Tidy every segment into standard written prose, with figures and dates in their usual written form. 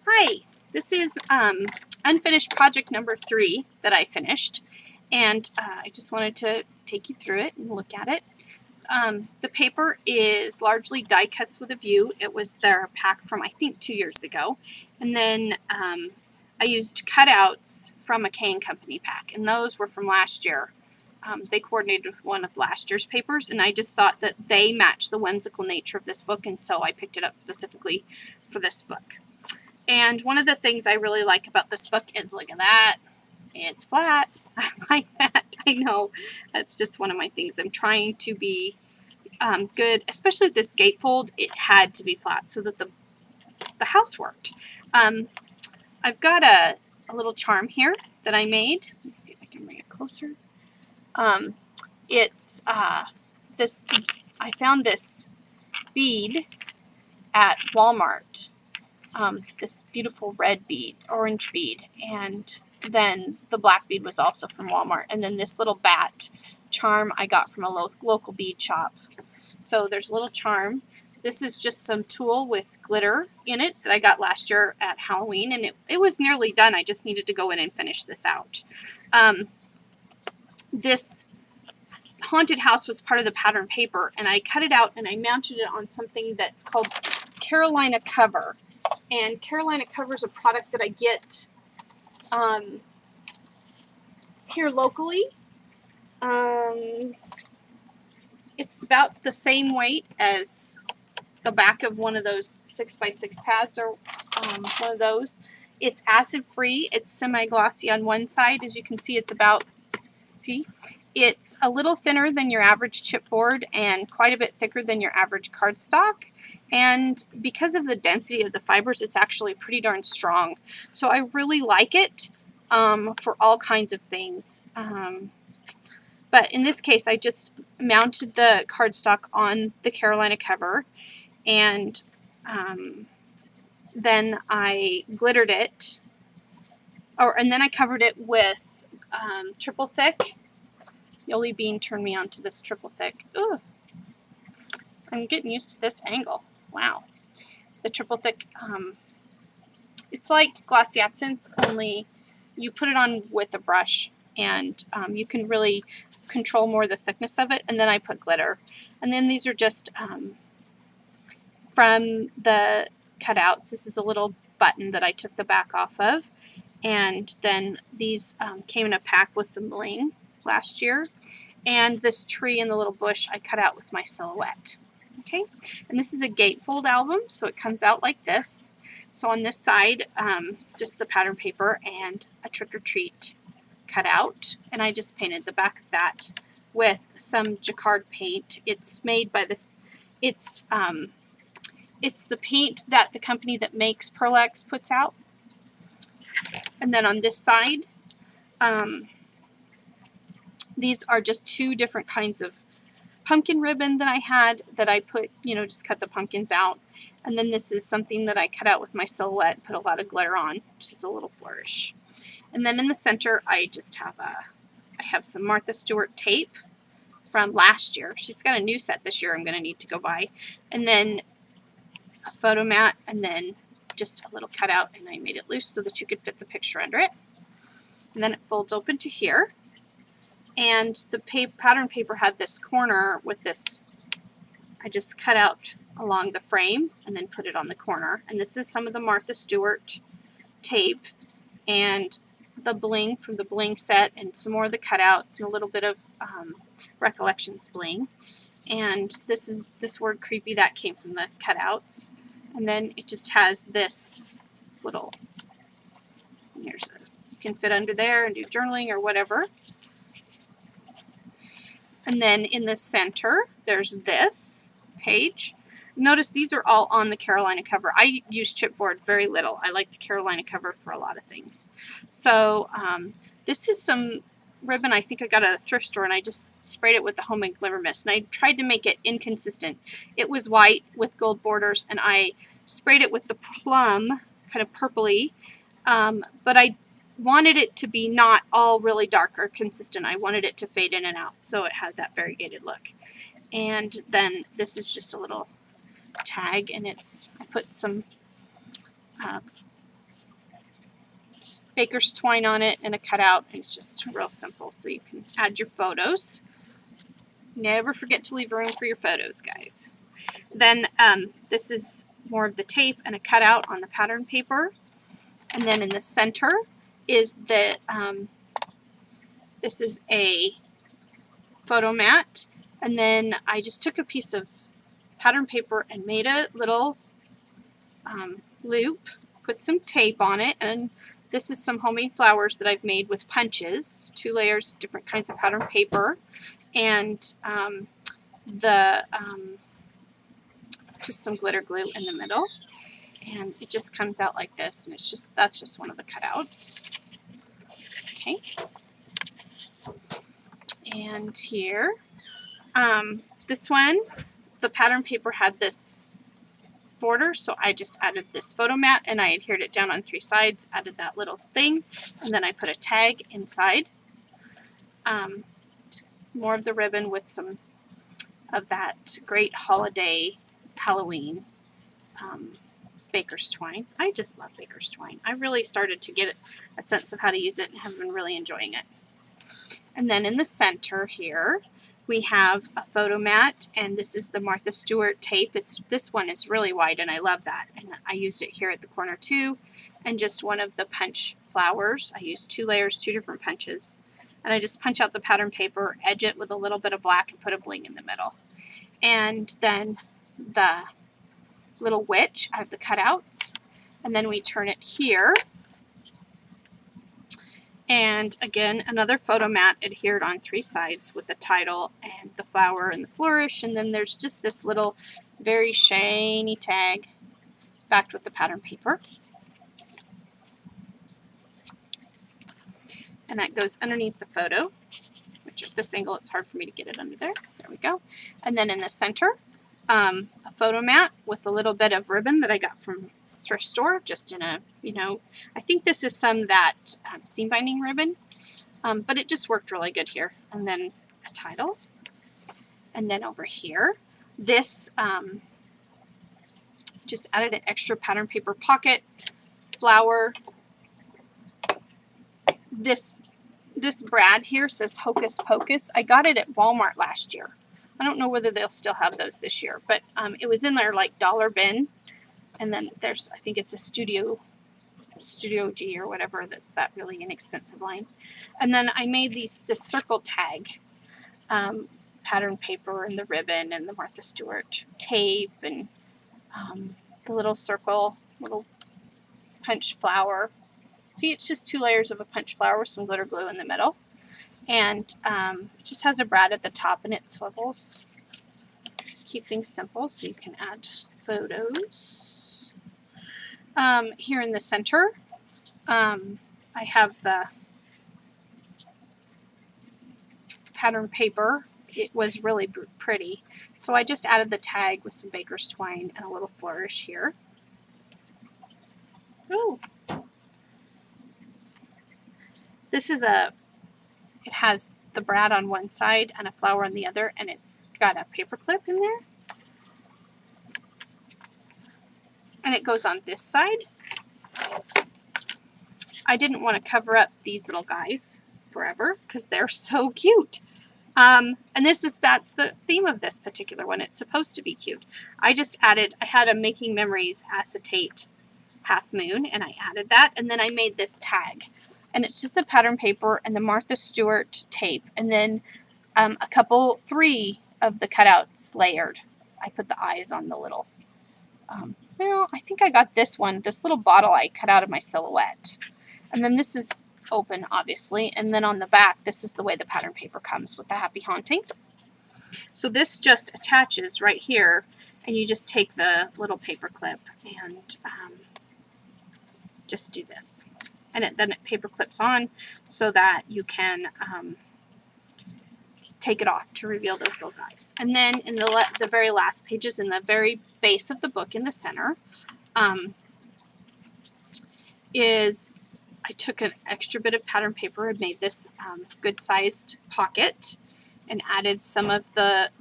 Hi, this is unfinished project number 3 that I finished, and I just wanted to take you through it and look at it. The paper is largely die cuts with a view. It was their pack from I think 2 years ago, and then I used cutouts from a K & Company pack, and those were from last year. They coordinated with one of last year's papers, and I just thought that they matched the whimsical nature of this book, and so I picked it up specifically for this book. And one of the things I really like about this book is, look at that, it's flat. I like that. I know, that's just one of my things. I'm trying to be good, especially with this gatefold. It had to be flat so that the house worked. I've got a little charm here that I made. Let me see if I can bring it closer. It's this. I found this bead at Walmart. This beautiful red bead, orange bead, and then the black bead was also from Walmart, and then this little bat charm I got from a local bead shop. So there's a little charm. This is just some tulle with glitter in it that I got last year at Halloween, and it was nearly done. I just needed to go in and finish this out. This haunted house was part of the pattern paper, and I cut it out and I mounted it on something that's called Carolina Cover. And Carolina Cover is a product that I get here locally. It's about the same weight as the back of one of those 6x6 pads, or one of those. It's acid-free. It's semi-glossy on one side. As you can see, it's it's a little thinner than your average chipboard and quite a bit thicker than your average cardstock. And because of the density of the fibers, it's actually pretty darn strong. So I really like it for all kinds of things. But in this case, I just mounted the cardstock on the Carolina Cover, and then I glittered it, and then I covered it with triple thick. Yoli Bean turned me on to this triple thick. Ugh. I'm getting used to this angle. Wow. The triple thick, it's like Glossy Accents, only you put it on with a brush, and you can really control more the thickness of it. And then I put glitter. And then these are just from the cutouts. This is a little button that I took the back off of. And then these came in a pack with some bling last year. And this tree and the little bush I cut out with my silhouette. Okay, and this is a gatefold album, so it comes out like this. So on this side, just the pattern paper and a trick or treat cut out, and I just painted the back of that with some jacquard paint. It's made by this. It's the paint that the company that makes Pearl-Ex puts out. And then on this side, these are just two different kinds of pumpkin ribbon that I had that I put, just cut the pumpkins out. And then this is something that I cut out with my silhouette, put a lot of glitter on, just a little flourish. And then in the center, I just have I have some Martha Stewart tape from last year. She's got a new set this year I'm going to need to go buy. And then a photo mat, and then just a little cutout, and I made it loose so that you could fit the picture under it. And then it folds open to here. And the pattern paper had this corner with this, I just cut out along the frame and then put it on the corner. And this is some of the Martha Stewart tape and the bling from the bling set, and some more of the cutouts and a little bit of Recollections bling. And this is this word creepy that came from the cutouts. And then it just has this little, you can fit under there and do journaling or whatever. And then in the center, there's this page. Notice these are all on the Carolina Cover. I use chipboard very little. I like the Carolina Cover for a lot of things. So this is some ribbon I think I got at a thrift store, and I just sprayed it with the Homemade Glimmer Mist. And I tried to make it inconsistent. It was white with gold borders, and I sprayed it with the plum, kind of purpley, but I wanted it to be not all really dark or consistent. I wanted it to fade in and out, so it had that variegated look. And then this is just a little tag, and I put some baker's twine on it and a cutout, and it's just real simple. So you can add your photos. Never forget to leave room for your photos, guys. Then this is more of the tape and a cutout on the pattern paper. And then in the center is the, this is a photo mat. And then I just took a piece of pattern paper and made a little loop, put some tape on it, and this is some homemade flowers that I've made with punches, 2 layers of different kinds of pattern paper, and just some glitter glue in the middle, and it just comes out like this, and it's just, that's just one of the cutouts. Okay, and here, this one, the pattern paper had this border, so I just added this photo mat and I adhered it down on 3 sides, added that little thing, and then I put a tag inside. Just more of the ribbon with some of that great holiday Halloween baker's twine. I just love baker's twine. I really started to get a sense of how to use it and have been really enjoying it. And then in the center here we have a photo mat, and this is the Martha Stewart tape. This one is really wide and I love that, and I used it here at the corner too, and just one of the punch flowers. I used 2 layers, 2 different punches, and I just punch out the pattern paper, edge it with a little bit of black, and put a bling in the middle. And then the little witch, I have the cutouts, and then we turn it here. And again, another photo mat adhered on 3 sides with the title and the flower and the flourish, and then there's just this little very shiny tag backed with the pattern paper. And that goes underneath the photo, which at this angle it's hard for me to get it under there. There we go. And then in the center, a photo mat with a little bit of ribbon that I got from thrift store, just in a, you know, I think this is some that seam binding ribbon, but it just worked really good here. And then a title, and then over here, this just added an extra pattern paper pocket, flower. This brad here says Hocus Pocus. I got it at Walmart last year. I don't know whether they'll still have those this year, but it was in their like dollar bin. And then there's, I think it's a Studio G or whatever, that's that really inexpensive line. And then I made this circle tag, pattern paper and the ribbon and the Martha Stewart tape and the little circle, little punch flower. See, it's just 2 layers of a punch flower with some glitter glue in the middle. And it just has a brad at the top and it swivels. Keep things simple so you can add photos. Here in the center, I have the pattern paper. It was really pretty, so I just added the tag with some baker's twine and a little flourish here. Oh, this is it has the brad on one side and a flower on the other, and it's got a paper clip in there. And it goes on this side. I didn't want to cover up these little guys forever because they're so cute. And that's the theme of this particular one. It's supposed to be cute. I had a Making Memories acetate half moon, and I added that, and then I made this tag. And it's just a pattern paper and the Martha Stewart tape, and then 3 of the cutouts layered. I put the eyes on the little well, I think I got this little bottle I cut out of my silhouette. And then this is open, obviously. And then on the back, this is the way the pattern paper comes with the Happy Haunting. So this just attaches right here, and you just take the little paper clip and just do this. And then it paper clips on so that you can take it off to reveal those little guys. And then in the very last pages, in the very base of the book in the center, I took an extra bit of pattern paper and made this good sized pocket and added some of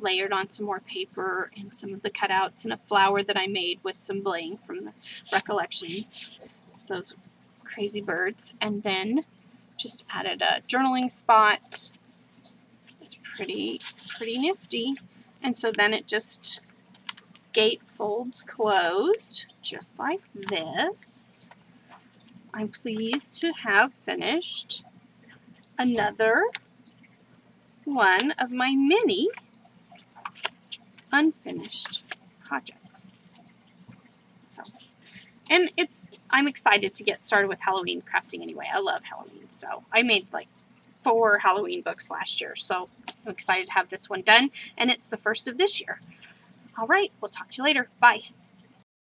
layered on some more paper and some of the cutouts and a flower that I made with some bling from the Recollections. It's those crazy birds, and then just added a journaling spot. It's pretty nifty. And so then it just gate folds closed, just like this. I'm pleased to have finished another one of my mini unfinished projects. So, and I'm excited to get started with Halloween crafting anyway. I love Halloween, so I made like 4 Halloween books last year, so I'm excited to have this one done, and it's the first of this year. All right, we'll talk to you later. Bye.